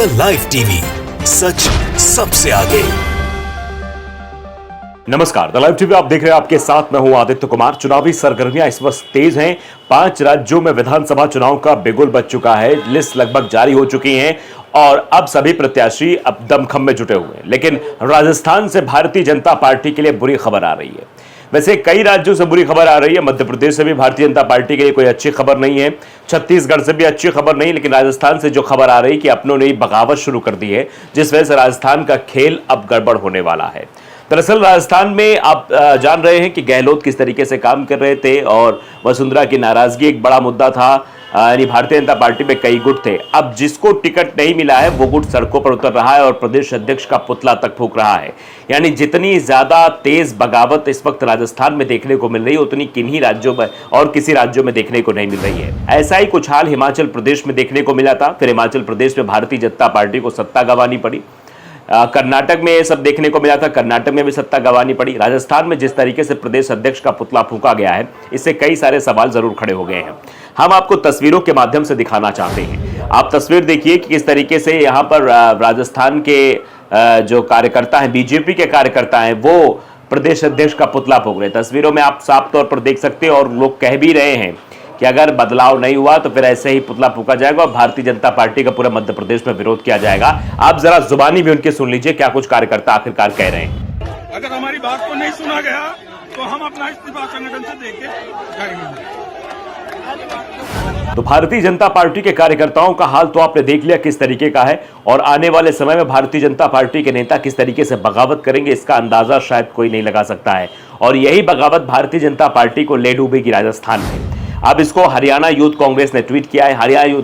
The live TV, सच सबसे आगे। नमस्कार, द लाइव टीवी आप देख रहे हैं। आपके साथ मैं हूं आदित्य कुमार। चुनावी सरगर्मियां इस वक्त तेज हैं। 5 राज्यों में विधानसभा चुनाव का बिगुल बज चुका है। लिस्ट लगभग जारी हो चुकी है और अब सभी प्रत्याशी अब दमखम में जुटे हुए हैं। लेकिन राजस्थान से भारतीय जनता पार्टी के लिए बुरी खबर आ रही है। वैसे कई राज्यों से बुरी खबर आ रही है। मध्य प्रदेश से भी भारतीय जनता पार्टी के लिए कोई अच्छी खबर नहीं है, छत्तीसगढ़ से भी अच्छी खबर नहीं, लेकिन राजस्थान से जो खबर आ रही है कि अपनों ने बगावत शुरू कर दी है, जिस वजह से राजस्थान का खेल अब गड़बड़ होने वाला है। दरअसल राजस्थान में आप जान रहे हैं कि गहलोत किस तरीके से काम कर रहे थे और वसुंधरा की नाराजगी एक बड़ा मुद्दा था। यानी भारतीय जनता पार्टी में कई गुट थे। अब जिसको टिकट नहीं मिला है वो गुट सड़कों पर उतर रहा है और प्रदेश अध्यक्ष का पुतला तक फूंक रहा है। यानी जितनी ज्यादा तेज बगावत इस वक्त राजस्थान में देखने को मिल रही है, उतनी किन्हीं राज्यों में और किसी राज्यों में देखने को नहीं मिल रही है। ऐसा ही कुछ हाल हिमाचल प्रदेश में देखने को मिला था। फिर हिमाचल प्रदेश में भारतीय जनता पार्टी को सत्ता गंवानी पड़ी। कर्नाटक में ये सब देखने को मिला था, कर्नाटक में भी सत्ता गंवानी पड़ी। राजस्थान में जिस तरीके से प्रदेश अध्यक्ष का पुतला फूंका गया है, इससे कई सारे सवाल जरूर खड़े हो गए हैं। हम आपको तस्वीरों के माध्यम से दिखाना चाहते हैं। आप तस्वीर देखिए कि किस तरीके से यहाँ पर राजस्थान के जो कार्यकर्ता हैं, बीजेपी के कार्यकर्ता हैं, वो प्रदेश अध्यक्ष का पुतला फूंक रहे हैं। तस्वीरों में आप साफ तौर पर देख सकते हैं और लोग कह भी रहे हैं कि अगर बदलाव नहीं हुआ तो फिर ऐसे ही पुतला फूंका जाएगा और भारतीय जनता पार्टी का पूरा मध्य प्रदेश में विरोध किया जाएगा। आप जरा जुबानी भी उनके सुन लीजिए क्या कुछ कार्यकर्ता आखिरकार कह रहे हैं। अगर हमारी बात को नहीं सुना गया तो हम अपना इस्तीफा संगठन से देके जाएंगे। तो भारतीय जनता पार्टी के कार्यकर्ताओं का हाल तो आपने देख लिया किस तरीके का है और आने वाले समय में भारतीय जनता पार्टी के नेता किस तरीके से बगावत करेंगे, इसका अंदाजा शायद कोई नहीं लगा सकता है। और यही बगावत भारतीय जनता पार्टी को ले डूबेगी राजस्थान में। अब इसको हरियाणा यूथ कांग्रेस ने ट्वीट किया है। हरियाणा यूथ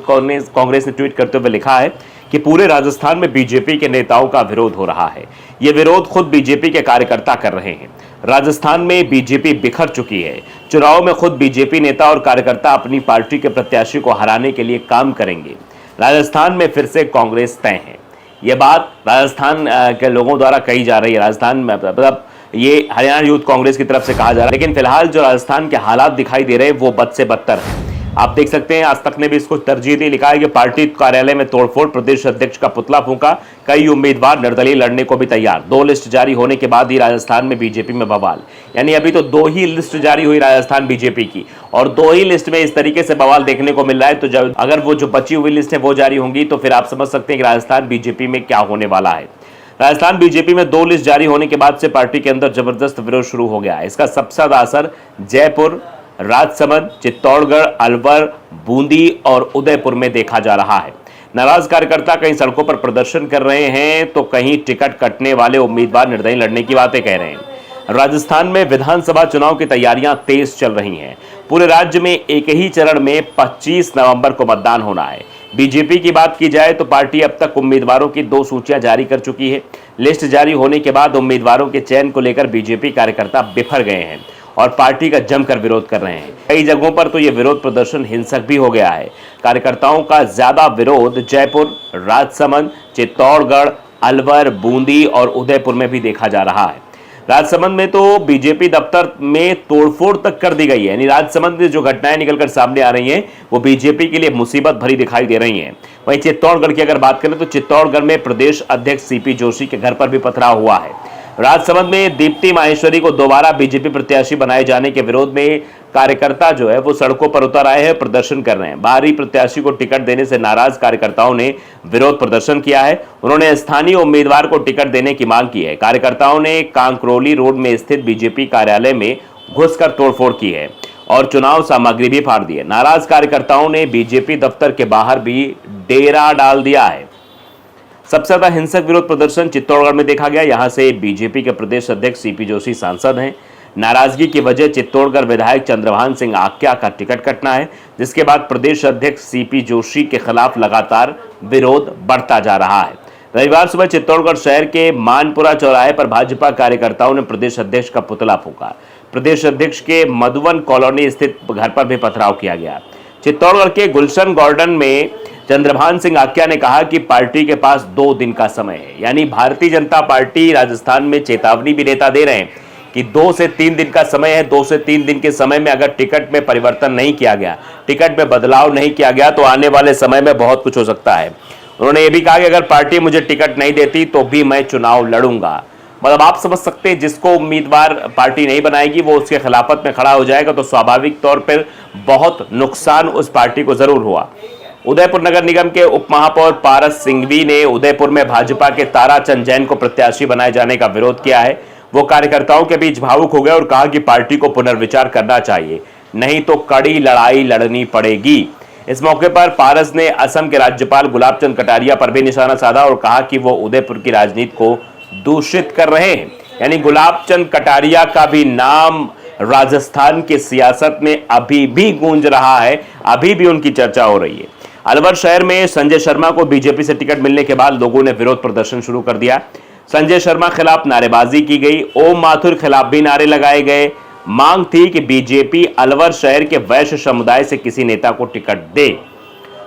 कांग्रेस ने ट्वीट करते हुए लिखा है कि पूरे राजस्थान में बीजेपी के नेताओं का विरोध हो रहा है। यह विरोध खुद बीजेपी के कार्यकर्ता कर रहे हैं। राजस्थान में बीजेपी बिखर चुकी है। चुनाव में खुद बीजेपी नेता और कार्यकर्ता अपनी पार्टी के प्रत्याशी को हराने के लिए काम करेंगे। राजस्थान में फिर से कांग्रेस तय है। यह बात राजस्थान के लोगों द्वारा कही जा रही है। राजस्थान में मतलब ये हरियाणा यूथ कांग्रेस की तरफ से कहा जा रहा है। लेकिन फिलहाल जो राजस्थान के हालात दिखाई दे रहे हैं वो बद से बदतर है। आप देख सकते हैं आज तक ने भी इसको तरजीह दी। लिखा है कि पार्टी कार्यालय में तोड़फोड़, प्रदेश अध्यक्ष का पुतला फूंका, कई उम्मीदवार निर्दलीय लड़ने को भी तैयार। 2 लिस्ट जारी होने के बाद ही राजस्थान में बीजेपी में बवाल। यानी अभी तो 2 ही लिस्ट जारी हुई राजस्थान बीजेपी की और 2 ही लिस्ट में इस तरीके से बवाल देखने को मिल रहा है। तो जब अगर वो जो बची हुई लिस्ट है वो जारी होंगी तो फिर आप समझ सकते हैं कि राजस्थान बीजेपी में क्या होने वाला है। राजस्थान बीजेपी में 2 लिस्ट जारी होने के बाद से पार्टी के अंदर जबरदस्त विरोध शुरू हो गया है। इसका सबसे ज्यादा असर जयपुर, राजसमंद, चित्तौड़गढ़, अलवर, बूंदी और उदयपुर में देखा जा रहा है। नाराज कार्यकर्ता कहीं सड़कों पर प्रदर्शन कर रहे हैं तो कहीं टिकट कटने वाले उम्मीदवार निर्दलीय लड़ने की बातें कह रहे हैं। राजस्थान में विधानसभा चुनाव की तैयारियां तेज चल रही हैं। पूरे राज्य में एक ही चरण में 25 नवंबर को मतदान होना है। बीजेपी की बात की जाए तो पार्टी अब तक उम्मीदवारों की 2 सूचियां जारी कर चुकी है। लिस्ट जारी होने के बाद उम्मीदवारों के चयन को लेकर बीजेपी कार्यकर्ता बिफर गए हैं और पार्टी का जमकर विरोध कर रहे हैं। कई जगहों पर तो यह विरोध प्रदर्शन हिंसक भी हो गया है। कार्यकर्ताओं का ज्यादा विरोध जयपुर, राजसमंद, चित्तौड़गढ़, अलवर, बूंदी और उदयपुर में भी देखा जा रहा है। राजसमंद में तो बीजेपी दफ्तर में तोड़फोड़ तक कर दी गई है। यानी राजसमंद में जो घटनाएं निकलकर सामने आ रही हैं वो बीजेपी के लिए मुसीबत भरी दिखाई दे रही हैं। वहीं चित्तौड़गढ़ की अगर बात करें तो चित्तौड़गढ़ में प्रदेश अध्यक्ष सीपी जोशी के घर पर भी पथराव हुआ है। राजसमंद में दीप्ति माहेश्वरी को दोबारा बीजेपी प्रत्याशी बनाए जाने के विरोध में कार्यकर्ता जो है वो सड़कों पर उतर आए हैं, प्रदर्शन कर रहे हैं। बाहरी प्रत्याशी को टिकट देने से नाराज कार्यकर्ताओं ने विरोध प्रदर्शन किया है। उन्होंने स्थानीय उम्मीदवार को टिकट देने की मांग की है। कार्यकर्ताओं ने कांकरोली रोड में स्थित बीजेपी कार्यालय में घुसकर तोड़फोड़ की है और चुनाव सामग्री भी फाड़ दी है। नाराज कार्यकर्ताओं ने बीजेपी दफ्तर के बाहर भी डेरा डाल दिया है। सबसे ज्यादा हिंसक विरोध प्रदर्शन चित्तौड़गढ़ में देखा गया। यहां से बीजेपी के प्रदेश अध्यक्ष सीपी जोशी सांसद हैं। नाराजगी की वजह चित्तौड़गढ़ विधायक चंद्रभान सिंह आक्या का टिकट कटना है, जिसके बाद प्रदेश अध्यक्ष सीपी जोशी के खिलाफ लगातार विरोध बढ़ता जा रहा है। रविवार सुबह चित्तौड़गढ़ शहर के मानपुरा चौराहे पर भाजपा कार्यकर्ताओं ने प्रदेश अध्यक्ष का पुतला फूंका। प्रदेश अध्यक्ष के मधुवन कॉलोनी स्थित घर पर भी पथराव किया गया। चित्तौड़गढ़ के गुलशन गार्डन में चंद्रभान सिंह आक्या ने कहा कि पार्टी के पास 2 दिन का समय है। यानी भारतीय जनता पार्टी राजस्थान में चेतावनी भी नेता दे रहे हैं कि 2 से 3 दिन का समय है, 2 से 3 दिन के समय में अगर टिकट में परिवर्तन नहीं किया गया, टिकट में बदलाव नहीं किया गया तो आने वाले समय में बहुत कुछ हो सकता है। उन्होंने ये भी कहा कि अगर पार्टी मुझे टिकट नहीं देती तो भी मैं चुनाव लड़ूंगा। मतलब आप समझ सकते हैं, जिसको उम्मीदवार पार्टी नहीं बनाएगी वो उसके खिलाफत में खड़ा हो जाएगा, तो स्वाभाविक तौर पर बहुत नुकसान उस पार्टी को जरूर हुआ। उदयपुर नगर निगम के उप महापौर पारस सिंघवी ने उदयपुर में भाजपा के ताराचंद जैन को प्रत्याशी बनाए जाने का विरोध किया है। वो कार्यकर्ताओं के बीच भावुक हो गए और कहा कि पार्टी को पुनर्विचार करना चाहिए, नहीं तो कड़ी लड़ाई लड़नी पड़ेगी। इस मौके पर पारस ने असम के राज्यपाल गुलाब चंद कटारिया पर भी निशाना साधा और कहा कि वो उदयपुर की राजनीति को दूषित कर रहे हैं। यानी गुलाब चंद कटारिया का भी नाम राजस्थान की सियासत में अभी भी गूंज रहा है, अभी भी उनकी चर्चा हो रही है। अलवर शहर में संजय शर्मा को बीजेपी से टिकट मिलने के बाद लोगों ने विरोध प्रदर्शन शुरू कर दिया। संजय शर्मा खिलाफ नारेबाजी की गई, ओम माथुर खिलाफ भी नारे लगाए गए। मांग थी कि बीजेपी अलवर शहर के वैश्य समुदाय से किसी नेता को टिकट दे।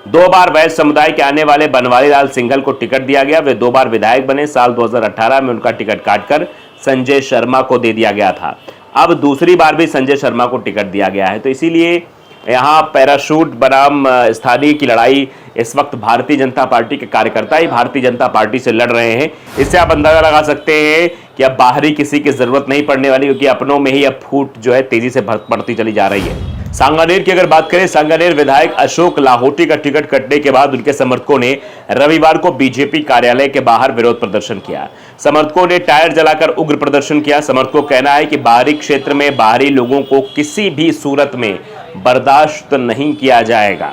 2 बार वैश्य समुदाय के आने वाले बनवारी लाल सिंघल को टिकट दिया गया। वे 2 बार विधायक बने। साल 2018 में उनका टिकट काटकर संजय शर्मा को दे दिया गया था। अब दूसरी बार भी संजय शर्मा को टिकट दिया गया है। तो इसीलिए यहाँ पैराशूट बनाम स्थानीय की लड़ाई इस वक्त भारतीय जनता पार्टी के कार्यकर्ता ही भारतीय जनता पार्टी से लड़ रहे हैं। इससे आप अंदाजा लगा सकते हैं कि अब बाहरी किसी की जरूरत नहीं पड़ने वाली, क्योंकि अपनों में ही अब फूट जो है तेजी से बढ़ती चली जा रही है। सांगानेर की अगर बात करें, सांगानेर विधायक अशोक लाहोटी का टिकट कटने के बाद उनके समर्थकों ने रविवार को बीजेपी कार्यालय के बाहर विरोध प्रदर्शन किया। समर्थकों ने टायर जलाकर उग्र प्रदर्शन किया। समर्थकों का कहना है कि बाहरी क्षेत्र में बाहरी लोगों को किसी भी सूरत में बर्दाश्त नहीं किया जाएगा।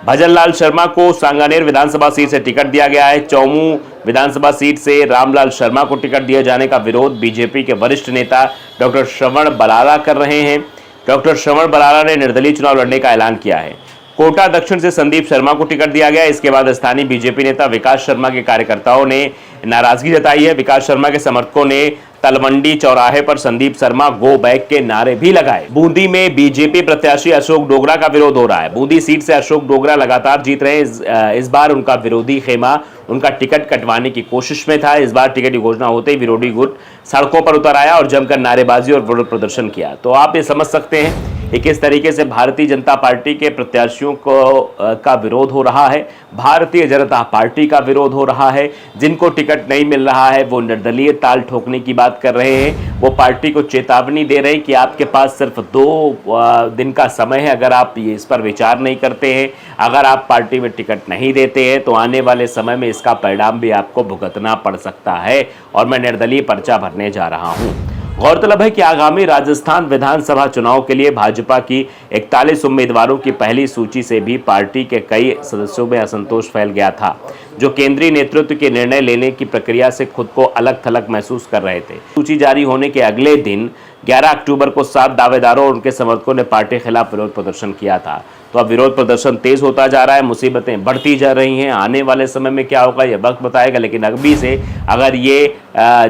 भजन लाल शर्मा को सांगानेर विधानसभा सीट से टिकट दिया गया है। चौमू विधानसभा सीट से रामलाल शर्मा को टिकट दिए जाने का विरोध बीजेपी के वरिष्ठ नेता डॉक्टर श्रवण बराला कर रहे हैं। डॉक्टर श्रवण बराला ने निर्दलीय चुनाव लड़ने का ऐलान किया है। कोटा दक्षिण से संदीप शर्मा को टिकट दिया गया। इसके बाद स्थानीय बीजेपी नेता विकास शर्मा के कार्यकर्ताओं ने नाराजगी जताई है। विकास शर्मा के समर्थकों ने तलवंडी चौराहे पर संदीप शर्मा गो बैक के नारे भी लगाए। बूंदी में बीजेपी प्रत्याशी अशोक डोगरा का विरोध हो रहा है। बूंदी सीट से अशोक डोगरा लगातार जीत रहे हैं। इस बार उनका विरोधी खेमा उनका टिकट कटवाने की कोशिश में था। इस बार टिकट की घोषणा होते ही विरोधी गुट सड़कों पर उतर आया और जमकर नारेबाजी और विरोध प्रदर्शन किया। तो आप ये समझ सकते हैं कि किस तरीके से भारतीय जनता पार्टी के प्रत्याशियों का विरोध हो रहा है, भारतीय जनता पार्टी का विरोध हो रहा है। जिनको टिकट नहीं मिल रहा है वो निर्दलीय ताल ठोकने की बात कर रहे हैं। वो पार्टी को चेतावनी दे रहे हैं कि आपके पास सिर्फ 2 दिन का समय है। अगर आप इस पर विचार नहीं करते हैं, अगर आप पार्टी में टिकट नहीं देते हैं तो आने वाले समय में इसका परिणाम भी आपको भुगतना पड़ सकता है और मैं निर्दलीय पर्चा भरने जा रहा हूं। गौरतलब है कि आगामी राजस्थान विधानसभा चुनाव के लिए भाजपा की 41 उम्मीदवारों की पहली सूची से भी पार्टी के कई सदस्यों में असंतोष फैल गया था, जो केंद्रीय नेतृत्व के निर्णय लेने की प्रक्रिया से खुद को अलग थलग महसूस कर रहे थे। सूची जारी होने के अगले दिन 11 अक्टूबर को 7 दावेदारों और उनके समर्थकों ने पार्टी के खिलाफ विरोध प्रदर्शन किया था। तो अब विरोध प्रदर्शन तेज होता जा रहा है, मुसीबतें बढ़ती जा रही हैं। आने वाले समय में क्या होगा ये वक्त बताएगा, लेकिन अभी से अगर ये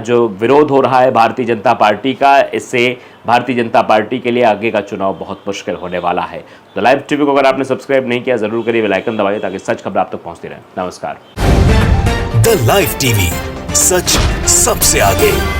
जो विरोध हो रहा है भारतीय जनता पार्टी का, इससे भारतीय जनता पार्टी के लिए आगे का चुनाव बहुत मुश्किल होने वाला है। तो लाइव टीवी को अगर आपने सब्सक्राइब नहीं किया जरूर करिए, बेल आइकन दबाइए ताकि सच खबर आप तक पहुंचती रहे। नमस्कार। द लाइव टीवी, सच सबसे आगे।